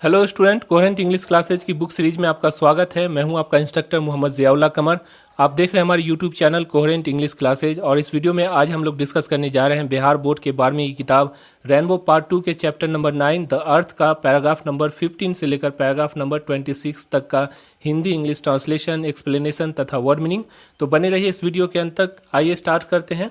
Hello student, coherent English classes की book series में आपका स्वागत है। मैं हूं आपका इंस्ट्रक्टर मोहम्मद ज़ियाउल्लाह कमर। आप देख रहे हैं हमारे YouTube channel coherent English classes और इस वीडियो में आज हम लोग डिस्कस करने जा रहे हैं बिहार बोर्ड के 12वीं की किताब रेनबो पार्ट 2 के चैप्टर नंबर 9 द अर्थ का पैराग्राफ नंबर 15 से लेकर पैराग्राफ नंबर 26 तक का हिंदी इंग्लिश ट्रांसलेशन, एक्सप्लेनेशन तथा वर्ड मीनिंग। तो बने रहिए इस वीडियो के अंत तक। आइए स्टार्ट करते हैं।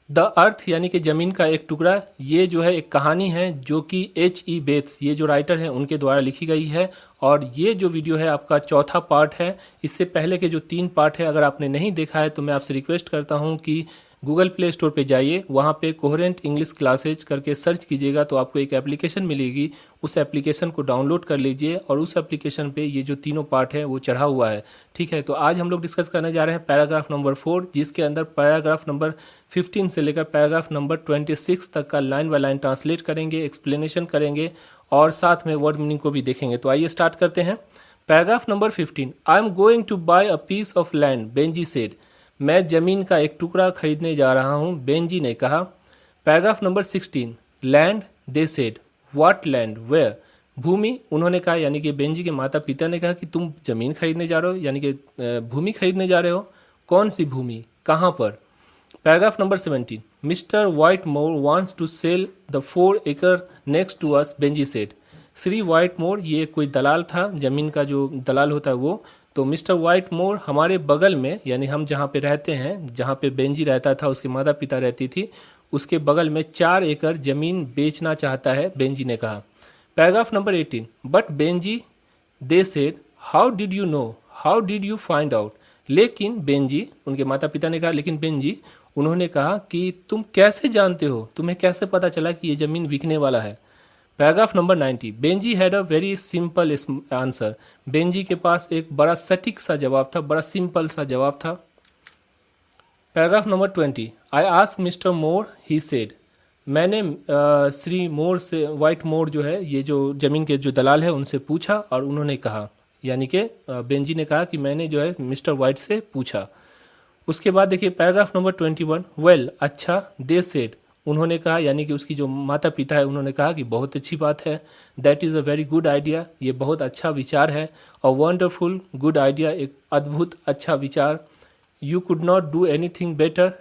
द अर्थ यानी कि ज़मीन का एक टुकड़ा, ये जो है एक कहानी है जो कि H.E. बेट्स, ये जो राइटर हैं उनके द्वारा लिखी गई है। और ये जो वीडियो है आपका चौथा पार्ट है। इससे पहले के जो 3 पार्ट है अगर आपने नहीं देखा है तो मैं आपसे रिक्वेस्ट करता हूँ कि गूगल प्ले स्टोर पे जाइए, वहाँ पे कोहेरेंट इंग्लिश क्लासेज करके सर्च कीजिएगा तो आपको एक एप्लीकेशन मिलेगी। उस एप्लीकेशन को डाउनलोड कर लीजिए और उस एप्लीकेशन पे ये जो तीनों पार्ट है वो चढ़ा हुआ है। ठीक है, तो आज हम लोग डिस्कस करने जा रहे हैं पैराग्राफ नंबर 4, जिसके अंदर पैराग्राफ नंबर 15 से लेकर पैराग्राफ नंबर 26 तक का लाइन बाय लाइन ट्रांसलेट करेंगे, एक्सप्लेनेशन करेंगे और साथ में वर्ड मीनिंग को भी देखेंगे। तो आइए स्टार्ट करते हैं। Paragraph number 15, I am going to buy a piece of land, Benjy said. मैं जमीन का एक टुकड़ा खरीदने जा रहा हूं, बेंजी ने कहा। Paragraph number 16, land they said, what land, where, भूमि उन्होंने कहा, यानी कि बेंजी के माता पिता ने कहा कि तुम जमीन खरीदने जा रहे हो, यानी कि भूमि खरीदने जा रहे हो। कौन सी भूमि, कहाँ पर। Paragraph number 17, mister Whitmore wants to sell the 4 acre next to us, Benjy said. Shri Whitmore, ये कोई दलाल था, जमीन का जो दलाल होता है वो। तो मिस्टर वाइट मोर हमारे बगल में, यानी हम जहाँ पे रहते हैं, जहाँ पे बेंजी रहता था, उसके माता पिता रहती थी, उसके बगल में 4 एकड़ जमीन बेचना चाहता है, बेंजी ने कहा। Paragraph number 18, but Benji they said, how did you know, how did you find out. लेकिन बेंजी, उनके माता पिता ने कहा, लेकिन बेंजी उन्होंने कहा कि तुम कैसे जानते हो, तुम्हें कैसे पता चला कि ये ज़मीन बिकने वाला है। Paragraph number 90, Benji had a very simple answer. Benji के पास एक बड़ा सटीक सा जवाब था, बड़ा सिंपल सा जवाब था। Paragraph number 20, I ask mister more, he said. मैंने श्री मोर से, वाइट मोर जो है, ये जो जमीन के जो दलाल है, उनसे पूछा और उन्होंने कहा, यानी कि बेंजी ने कहा कि मैंने जो है मिस्टर वाइट से पूछा। उसके बाद देखिए पैराग्राफ नंबर 21, वेल, अच्छा, दे सेड, उन्होंने कहा, यानी कि उसकी जो माता पिता है उन्होंने कहा कि बहुत अच्छी बात है। That is a very good idea, ये बहुत अच्छा विचार है। अ वंडरफुल गुड आइडिया, एक अद्भुत अच्छा विचार। You could not do anything better,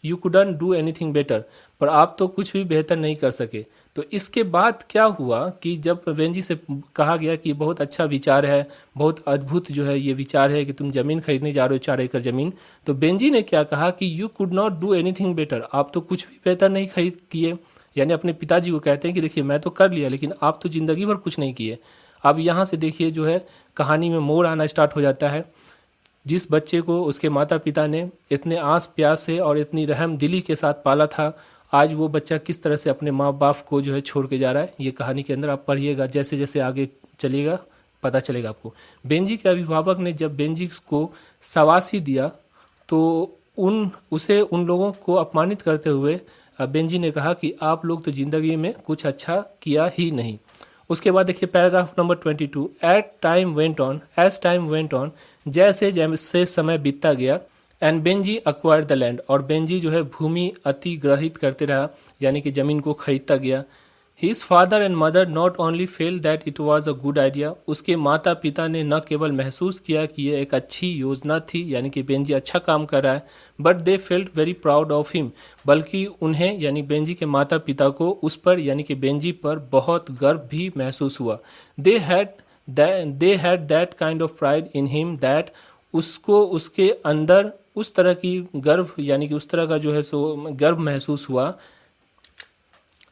you couldn't do anything better, पर आप तो कुछ भी बेहतर नहीं कर सके। तो इसके बाद क्या हुआ कि जब बेंजी से कहा गया कि बहुत अच्छा विचार है, बहुत अद्भुत जो है ये विचार है कि तुम ज़मीन खरीदने जा रहे हो, 4 एकड़ ज़मीन, तो बेंजी ने क्या कहा कि you could not do anything better, आप तो कुछ भी बेहतर नहीं खरीद किए। यानी अपने पिताजी को कहते हैं कि देखिए मैं तो कर लिया, लेकिन आप तो ज़िंदगी भर कुछ नहीं किए। अब यहाँ से देखिए जो है कहानी में मोड़ आना स्टार्ट हो जाता है। जिस बच्चे को उसके माता पिता ने इतने आस प्यास से और इतनी रहम दिली के साथ पाला था, आज वो बच्चा किस तरह से अपने माँ बाप को जो है छोड़ के जा रहा है, ये कहानी के अंदर आप पढ़िएगा। जैसे जैसे आगे चलिएगा पता चलेगा आपको। बेंजी के अभिभावक ने जब बेंजी को शाबाशी दिया तो उन लोगों को अपमानित करते हुए बेंजी ने कहा कि आप लोग तो ज़िंदगी में कुछ अच्छा किया ही नहीं। उसके बाद देखिए paragraph number 22, at time went on, as time went on, जैसे जैसे समय बीतता गया, and Benjy acquire the land, और बेंजी जो है भूमि अतिग्रहित करते रहा, यानी कि ज़मीन को खरीदता गया। His father and mother not only fail that it was a good idea, उसके माता पिता ने न केवल महसूस किया कि यह एक अच्छी योजना थी, यानी कि बेंजी अच्छा काम कर रहा है, but they felt very proud of him, बल्कि उन्हें यानी बेंजी के माता पिता को उस पर यानी कि बेंजी पर बहुत गर्व भी महसूस हुआ। They had that kind of pride in him that, उसको उसके अंदर उस तरह की गर्व, यानी कि उस तरह का जो है सो गर्व महसूस हुआ।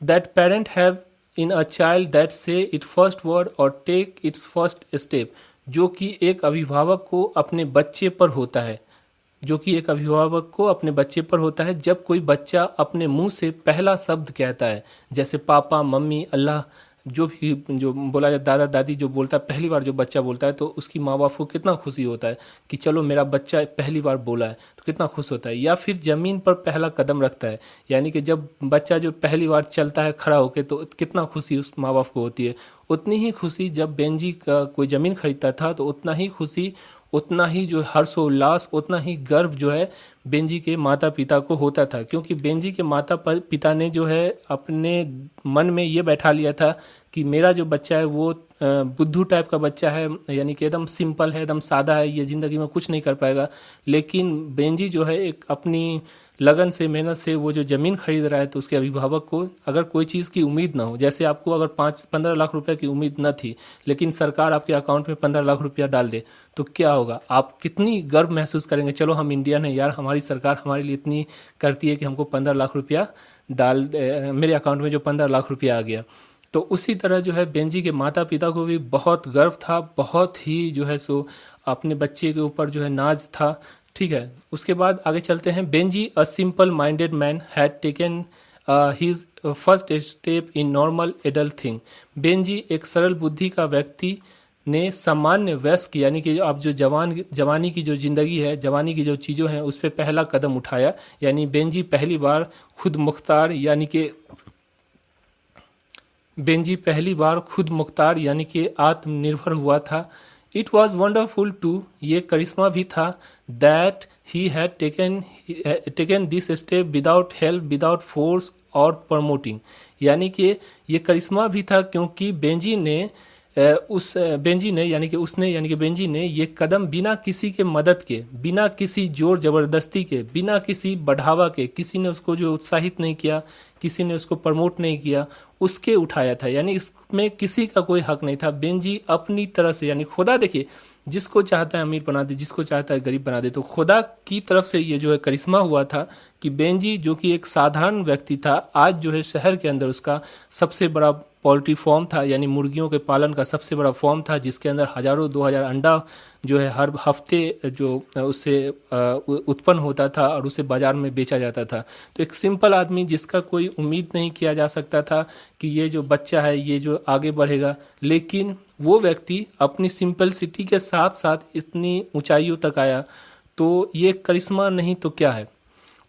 That parent have in a child that से इट फर्स्ट वर्ड और टेक इट्स फर्स्ट स्टेप, जो कि एक अभिभावक को अपने बच्चे पर होता है, जो कि एक अभिभावक को अपने बच्चे पर होता है जब कोई बच्चा अपने मुंह से पहला शब्द कहता है, जैसे पापा, मम्मी, अल्लाह, जो भी जो बोला जाए, दादा दादी जो बोलता है, पहली बार जो बच्चा बोलता है तो उसकी माँ बाप को कितना खुशी होता है कि चलो मेरा बच्चा पहली बार बोला है, तो कितना खुश होता है। या फिर ज़मीन पर पहला कदम रखता है, यानी कि जब बच्चा जो पहली बार चलता है खड़ा होकर, तो कितना खुशी उस माँ बाप को होती है। उतनी ही खुशी जब बेंजी का कोई ज़मीन खरीदता था, तो उतना ही खुशी, उतना ही जो हर्षोल्लास, उतना ही गर्व जो है बेंजी के माता पिता को होता था, क्योंकि बेंजी के माता पिता ने जो है अपने मन में ये बैठा लिया था कि मेरा जो बच्चा है वो बुद्धू टाइप का बच्चा है, यानी कि एकदम सिंपल है, एकदम सादा है, ये ज़िंदगी में कुछ नहीं कर पाएगा। लेकिन बेंजी जो है एक अपनी लगन से, मेहनत से वो जो ज़मीन खरीद रहा है, तो उसके अभिभावक को अगर कोई चीज़ की उम्मीद ना हो, जैसे आपको अगर 5-15 लाख रुपए की उम्मीद न थी, लेकिन सरकार आपके अकाउंट में 15 लाख रुपया डाल दे, तो क्या होगा? आप कितनी गर्व महसूस करेंगे, चलो हम इंडियन हैं यार, हमारी सरकार हमारे लिए इतनी करती है कि हमको 15 लाख रुपया मेरे अकाउंट में जो 15 लाख रुपया आ गया। तो उसी तरह जो है बेंजी के माता पिता को भी बहुत गर्व था, बहुत ही जो है सो अपने बच्चे के ऊपर जो है नाज था। ठीक है, उसके बाद आगे चलते हैं। Benji a simple minded man had taken his first step in normal adult thing. Benji एक सरल बुद्धि का व्यक्ति ने सामान्य वयस्क, यानी कि अब जो जवानी की जो ज़िंदगी है, जवानी की जो चीज़ों हैं, उस पर पहला कदम उठाया। यानी बेंजी पहली बार खुद मुख्तार यानी कि आत्मनिर्भर हुआ था। इट वॉज वंडरफुल टू, ये करिश्मा भी था, that he had taken this step without help, without force और प्रमोटिंग। यानी कि ये करिश्मा भी था क्योंकि बेंजी ने ये कदम बिना किसी के मदद के, बिना किसी जोर जबरदस्ती के, बिना किसी बढ़ावा के, किसी ने उसको जो उत्साहित नहीं किया, किसी ने उसको प्रमोट नहीं किया, उसके उठाया था। यानी इसमें किसी का कोई हक नहीं था। बेंजी अपनी तरह से, यानी खुदा देखिए, जिसको चाहता है अमीर बना दे, जिसको चाहता है गरीब बना दे। तो खुदा की तरफ से ये जो है करिश्मा हुआ था कि बेंजी जो कि एक साधारण व्यक्ति था, आज जो है शहर के अंदर उसका सबसे बड़ा पोल्ट्री फार्म था, यानी मुर्गियों के पालन का सबसे बड़ा फार्म था, जिसके अंदर हजारों 2000 अंडा जो है हर हफ्ते जो उससे उत्पन्न होता था और उसे बाजार में बेचा जाता था। तो एक सिंपल आदमी जिसका कोई उम्मीद नहीं किया जा सकता था कि ये जो बच्चा है ये जो आगे बढ़ेगा, लेकिन वो व्यक्ति अपनी सिंपलिसिटी के साथ साथ इतनी ऊंचाइयों तक आया। तो ये करिश्मा नहीं तो क्या है।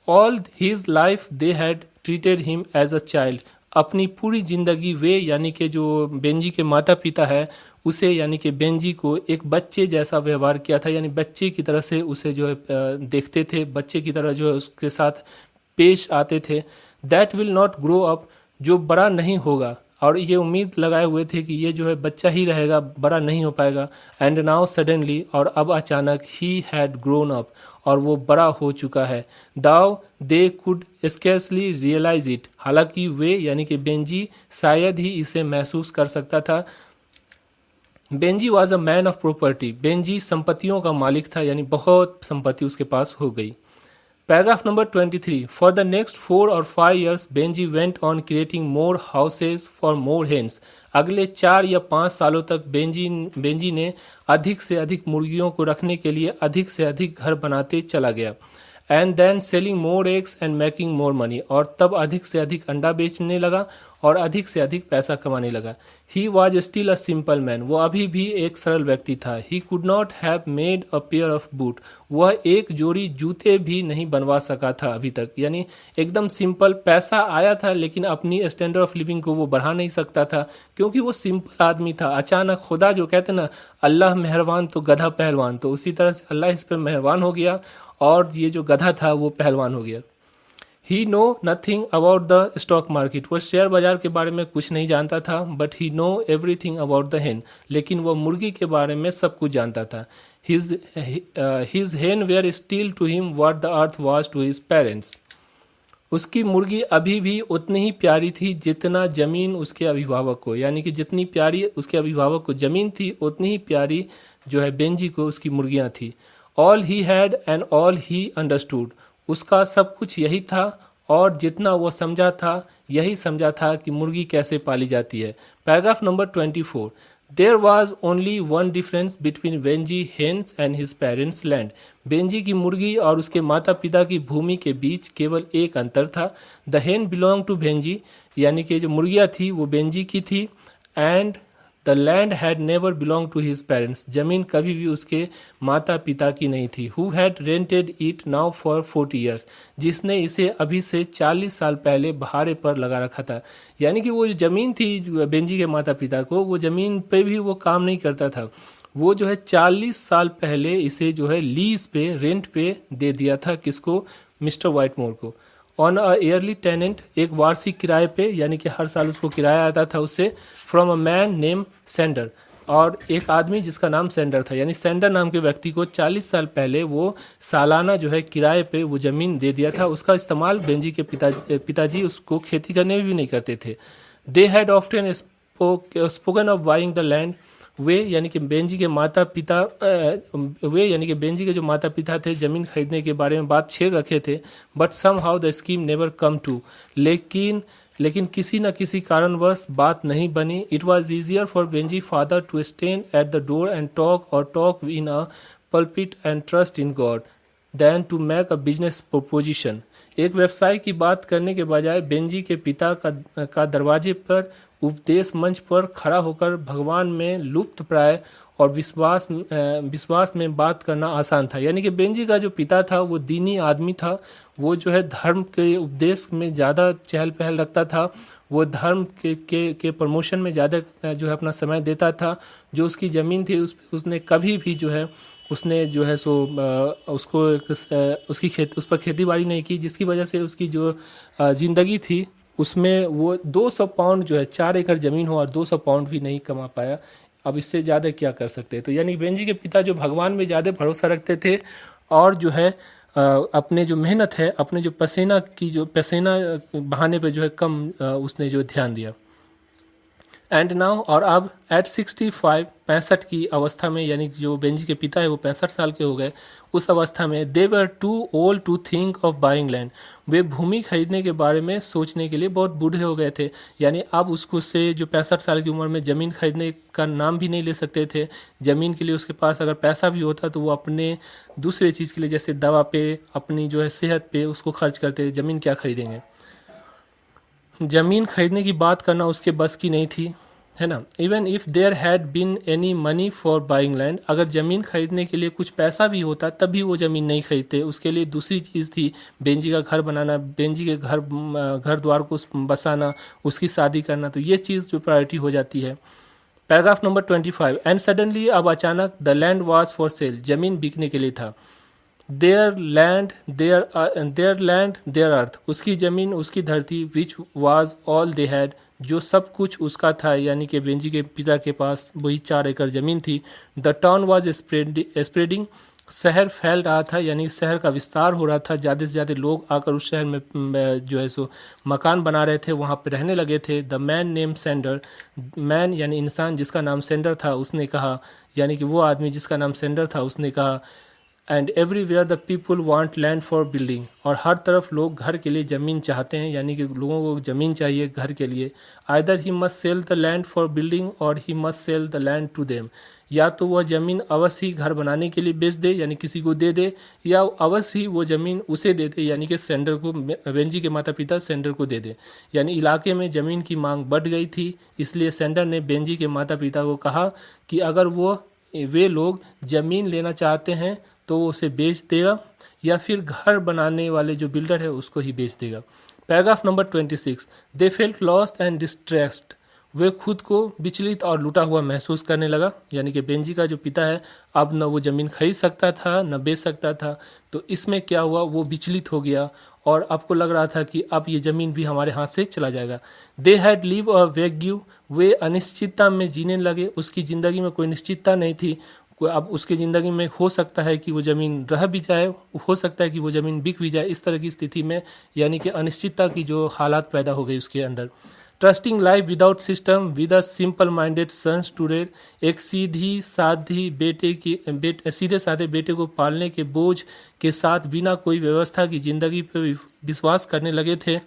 All his life they had treated him as a child. अपनी पूरी जिंदगी वे, यानी कि जो बेंजी के माता पिता है, उसे यानी कि बेंजी को एक बच्चे जैसा व्यवहार किया था। यानी बच्चे की तरह से उसे जो है देखते थे, बच्चे की तरह जो है उसके साथ पेश आते थे। That will not grow up, जो बड़ा नहीं होगा, और ये उम्मीद लगाए हुए थे कि ये जो है बच्चा ही रहेगा, बड़ा नहीं हो पाएगा। एंड नाउ सडनली, और अब अचानक, ही हैड ग्रोन अप, और वो बड़ा हो चुका है। Though they could scarcely realise it, हालांकि वे यानी कि बेंजी शायद ही इसे महसूस कर सकता था। Benji was a man of property, Benji संपत्तियों का मालिक था, यानी बहुत संपत्ति उसके पास हो गई। Paragraph number 23। For the next 4 or 5 years Benjy went on creating more houses for more hens. अगले 4 या 5 सालों तक बेंजी ने अधिक से अधिक मुर्गियों को रखने के लिए अधिक से अधिक घर बनाते चला गया। And then selling more eggs and making more money, और तब अधिक से अधिक अंडा बेचने लगा और अधिक से अधिक पैसा कमाने लगा। He was still a simple man, वो अभी भी एक सरल व्यक्ति था। He could not have made a pair of boot, वह एक जोड़ी जूते भी नहीं बनवा सका था अभी तक। यानी एकदम सिंपल, पैसा आया था लेकिन अपनी स्टैंडर्ड ऑफ लिविंग को वो बढ़ा नहीं सकता था, क्योंकि वो सिंपल आदमी था। अचानक खुदा, जो कहते ना अल्लाह मेहरबान तो गधा पहलवान, तो उसी तरह से अल्लाह इस पर मेहरबान हो गया और ये जो गधा था वो पहलवान हो गया। He knew nothing about the stock market, वो शेयर बाजार के बारे में कुछ नहीं जानता था। But he knew everything about the hen, लेकिन वह मुर्गी के बारे में सब कुछ जानता था। His hen were still to him what the earth was to his parents, उसकी मुर्गी अभी भी उतनी ही प्यारी थी जितना जमीन उसके अभिभावक को, यानी कि जितनी प्यारी उसके अभिभावक को जमीन थी, उतनी ही प्यारी जो है बेंजी को उसकी मुर्गियां थी। All he had and all he understood, उसका सब कुछ यही था और जितना वो समझा था यही समझा था कि मुर्गी कैसे पाली जाती है। Paragraph number 24। There was only one difference between Benjy hens and his parents land, Benjy की मुर्गी और उसके माता पिता की भूमि के बीच केवल एक अंतर था। द हेन बिलोंग टू बेंजी, यानी कि जो मुर्गियाँ थी वो बेंजी की थी। And the land had never belong to his parents, जमीन कभी भी उसके माता पिता की नहीं थी। Who had rented it now for 40 years, जिसने इसे अभी से 40 साल पहले भाड़े पर लगा रखा था। यानी कि वो जो जमीन थी बेंजी के माता पिता को, वो जमीन पे भी वो काम नहीं करता था, वो जो है 40 साल पहले इसे जो है लीज पे, रेंट पे दे दिया था। किसको? मिस्टर वाइटमोर को। ऑन अ ईयरली टेनेंट, एक वार्षिक किराए पे, यानी कि हर साल उसको किराया आता था उससे। From a man name sender, और एक आदमी जिसका नाम सेंडर था, यानी सेंडर नाम के व्यक्ति को 40 साल पहले वो सालाना जो है किराए पे वो ज़मीन दे दिया था। उसका इस्तेमाल बेंजी के पिताजी उसको खेती करने में भी नहीं करते थे। They had often spoken of buying the land, वे यानी कि बेंजी के माता पिता वे यानी कि बेंजी के जो माता पिता थे ज़मीन खरीदने के बारे में बात छेड़ रखे थे। But somehow the scheme never come to, लेकिन किसी न किसी कारणवश बात नहीं बनी। It was easier for Benjy father to stand at the door and talk in a pulpit and trust in God than to make a business proposition. एक व्यवसाय की बात करने के बजाय बेंजी के पिता का दरवाजे पर उपदेश मंच पर खड़ा होकर भगवान में लुप्त प्राय और विश्वास में बात करना आसान था। यानी कि बेंजी का जो पिता था वो दीनी आदमी था। वो जो है धर्म के उपदेश में ज़्यादा चहल पहल रखता था। वो धर्म के प्रमोशन में ज़्यादा जो है अपना समय देता था। जो उसकी ज़मीन थी उसने कभी भी जो है उसने जो है सो उसको उस पर खेती बाड़ी नहीं की, जिसकी वजह से उसकी जो ज़िंदगी थी उसमें वो 200 पाउंड जो है, 4 एकड़ ज़मीन हो और 200 पाउंड भी नहीं कमा पाया। अब इससे ज़्यादा क्या कर सकते हैं। तो यानी बेंजी के पिता जो भगवान में ज़्यादा भरोसा रखते थे और जो है अपने जो मेहनत है, अपने जो पसीना बहाने पे जो है कम उसने जो ध्यान दिया। एंड नाउ, और अब एट 65 की अवस्था में, यानी जो बेंजी के पिता है वो 65 साल के हो गए, उस अवस्था में they were too old to think of buying land, वे भूमि खरीदने के बारे में सोचने के लिए बहुत बूढ़े हो गए थे। यानी अब उसको से जो 65 साल की उम्र में ज़मीन खरीदने का नाम भी नहीं ले सकते थे। ज़मीन के लिए उसके पास अगर पैसा भी होता तो वो अपने दूसरे चीज़ के लिए, जैसे दवा पे, अपनी जो है सेहत पे उसको खर्च करते। ज़मीन क्या खरीदेंगे। ज़मीन खरीदने की बात करना उसके बस की नहीं थी, है ना। Even if there had been any money for buying land, अगर ज़मीन खरीदने के लिए कुछ पैसा भी होता तब भी वो ज़मीन नहीं खरीदते। उसके लिए दूसरी चीज़ थी, बेंजी का घर बनाना, बेंजी के घर द्वार को बसाना, उसकी शादी करना। तो ये चीज़ जो प्रायोरिटी हो जाती है। पैराग्राफ नंबर 25, एंड सडनली, अब अचानक, the land was for sale, ज़मीन बिकने के लिए था। देयर लैंड देयर अर्थ, उसकी ज़मीन, उसकी धरती, which was all they had, जो सब कुछ उसका था। यानी कि बेंजी के पिता के पास वही 4 एकड़ ज़मीन थी। द टाउन वाज स्प्रेडिंग, शहर फैल रहा था, यानी शहर का विस्तार हो रहा था। ज़्यादा से ज़्यादा लोग आकर उस शहर में जो है सो मकान बना रहे थे, वहाँ पे रहने लगे थे। The man name sender, man यानी इंसान जिसका नाम सेंडर था, उसने कहा, यानी कि वो आदमी जिसका नाम सेंडर था उसने कहा, and everywhere the people want land for building, और हर तरफ लोग घर के लिए ज़मीन चाहते हैं, यानी कि लोगों को ज़मीन चाहिए घर के लिए। Either he must sell the land for building or he must sell the land to them, या तो वह ज़मीन अवश्य ही घर बनाने के लिए बेच दे, यानी किसी को दे दे, या अवश्य ही वो ज़मीन उसे दे दे, यानी कि सेंडर को, बेंजी के माता पिता सेंडर को दे दे। यानी इलाके में ज़मीन की मांग बढ़ गई थी, इसलिए सेंडर ने बेंजी के माता पिता को कहा कि अगर वे लोग ज़मीन लेना चाहते हैं तो वो उसे बेच देगा, या फिर घर बनाने वाले जो बिल्डर है उसको ही बेच देगा। Paragraph number 26, they felt lost and distressed, वे खुद को विचलित और लूटा हुआ महसूस करने लगा। यानी कि बेंजी का जो पिता है अब न वो ज़मीन खरीद सकता था न बेच सकता था। तो इसमें क्या हुआ, वो विचलित हो गया और आपको लग रहा था कि अब ये ज़मीन भी हमारे हाथ से चला जाएगा। They had live a vague, वे अनिश्चितता में जीने लगे। उसकी ज़िंदगी में कोई निश्चितता नहीं थी। अब उसकी ज़िंदगी में हो सकता है कि वो ज़मीन रह भी जाए, हो सकता है कि वो ज़मीन बिक भी जाए। इस तरह की स्थिति में यानी कि अनिश्चितता की जो हालात पैदा हो गई उसके अंदर। Trusting life without system with a simple minded sons to read, एक सीधे साधे बेटे को पालने के बोझ के साथ बिना कोई व्यवस्था की ज़िंदगी पर विश्वास करने लगे थे।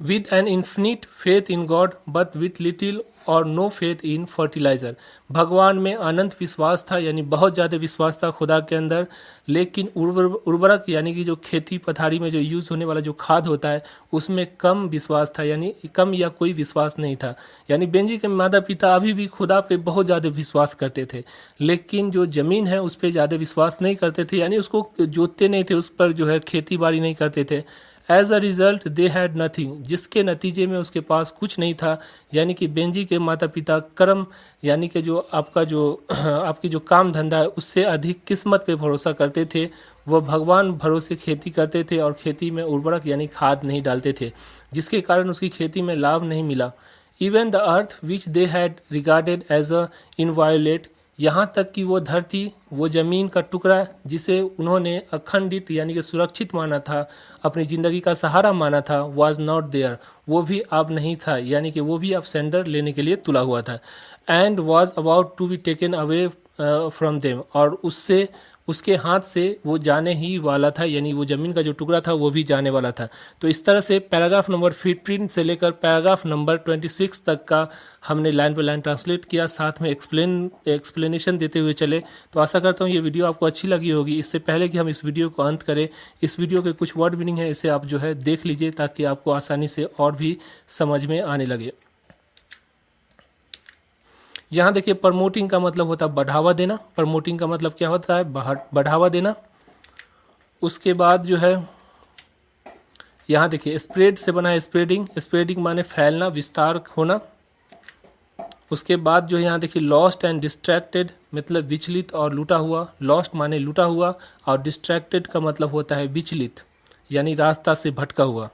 With an infinite faith in God but with little और नो फेथ इन फर्टिलाइजर, भगवान में अनंत विश्वास था, यानी बहुत ज़्यादा विश्वास था खुदा के अंदर, लेकिन उर्वरक यानी कि जो खेती पथारी में जो यूज़ होने वाला जो खाद होता है उसमें कम विश्वास था, यानी कम या कोई विश्वास नहीं था। यानी बेंजी के माता पिता अभी भी खुदा पे बहुत ज़्यादा विश्वास करते थे, लेकिन जो ज़मीन है उस पर ज़्यादा विश्वास नहीं करते थे, यानी उसको जोतते नहीं थे, उस पर जो है खेती बाड़ी नहीं करते थे। As a result they had nothing, जिसके नतीजे में उसके पास कुछ नहीं था। यानी कि बेंजी के माता पिता कर्म यानी कि जो आपकी जो काम धंधा है उससे अधिक किस्मत पे भरोसा करते थे। वह भगवान भरोसे खेती करते थे और खेती में उर्वरक यानी खाद नहीं डालते थे, जिसके कारण उसकी खेती में लाभ नहीं मिला। Even the earth which they had regarded as a inviolate, यहाँ तक कि वो धरती, वो ज़मीन का टुकड़ा जिसे उन्होंने अखंडित यानी कि सुरक्षित माना था, अपनी ज़िंदगी का सहारा माना था, वॉज नॉट देयर, वो भी अब नहीं था, यानी कि वो भी अब सेंडर लेने के लिए तुला हुआ था। And was about to be taken away from them, और उसके हाथ से वो जाने ही वाला था, यानी वो ज़मीन का जो टुकड़ा था वो भी जाने वाला था। तो इस तरह से पैराग्राफ नंबर 15 से लेकर पैराग्राफ नंबर 26 तक का हमने लाइन बाय लाइन ट्रांसलेट किया, साथ में एक्सप्लेनेशन देते हुए चले। तो आशा करता हूँ ये वीडियो आपको अच्छी लगी होगी। इससे पहले कि हम इस वीडियो को अंत करें, इस वीडियो के कुछ वर्ड मीनिंग है, इसे आप जो है देख लीजिए ताकि आपको आसानी से और भी समझ में आने लगे। यहाँ देखिए, प्रमोटिंग का मतलब होता है बढ़ावा देना। प्रमोटिंग का मतलब क्या होता है? बढ़ावा देना। उसके बाद जो है यहाँ देखिए, स्प्रेड से बना है स्प्रेडिंग। स्प्रेडिंग माने फैलना, विस्तार होना। उसके बाद जो है यहाँ देखिए, लॉस्ट एंड डिस्ट्रैक्टेड मतलब विचलित और लूटा हुआ। लॉस्ट माने लूटा हुआ और डिस्ट्रैक्टेड का मतलब होता है विचलित यानी रास्ता से भटका हुआ।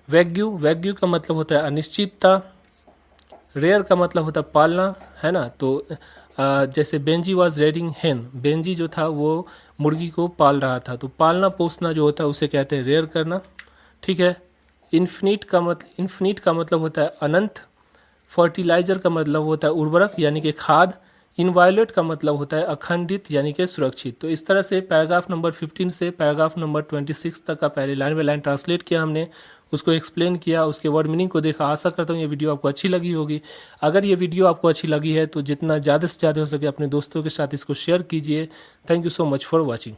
वैग्यू का मतलब होता है अनिश्चितता। रेयर का मतलब होता है पालना, है ना। तो जैसे बेंजी वॉज रेयरिंग हेन, बेंजी जो था वो मुर्गी को पाल रहा था। तो पालना पोसना जो होता है उसे कहते हैं रेयर करना, ठीक है। इन्फिनिट का मतलब होता है अनंत। फर्टिलाइजर का मतलब होता है उर्वरक यानी कि खाद। इनवायोलेट का मतलब होता है अखंडित यानी कि सुरक्षित। तो इस तरह से पैराग्राफ नंबर 15 से पैराग्राफ नंबर 26 तक का पहले लाइन बाय लाइन ट्रांसलेट किया हमने, उसको एक्सप्लेन किया, उसके वर्ड मीनिंग को देखा। आशा करता हूँ ये वीडियो आपको अच्छी लगी होगी। अगर ये वीडियो आपको अच्छी लगी है तो जितना ज़्यादा से ज़्यादा हो सके अपने दोस्तों के साथ इसको शेयर कीजिए। Thank you so much for watching.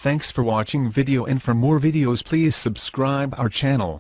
Thanks for watching video, and for more videos please subscribe our channel.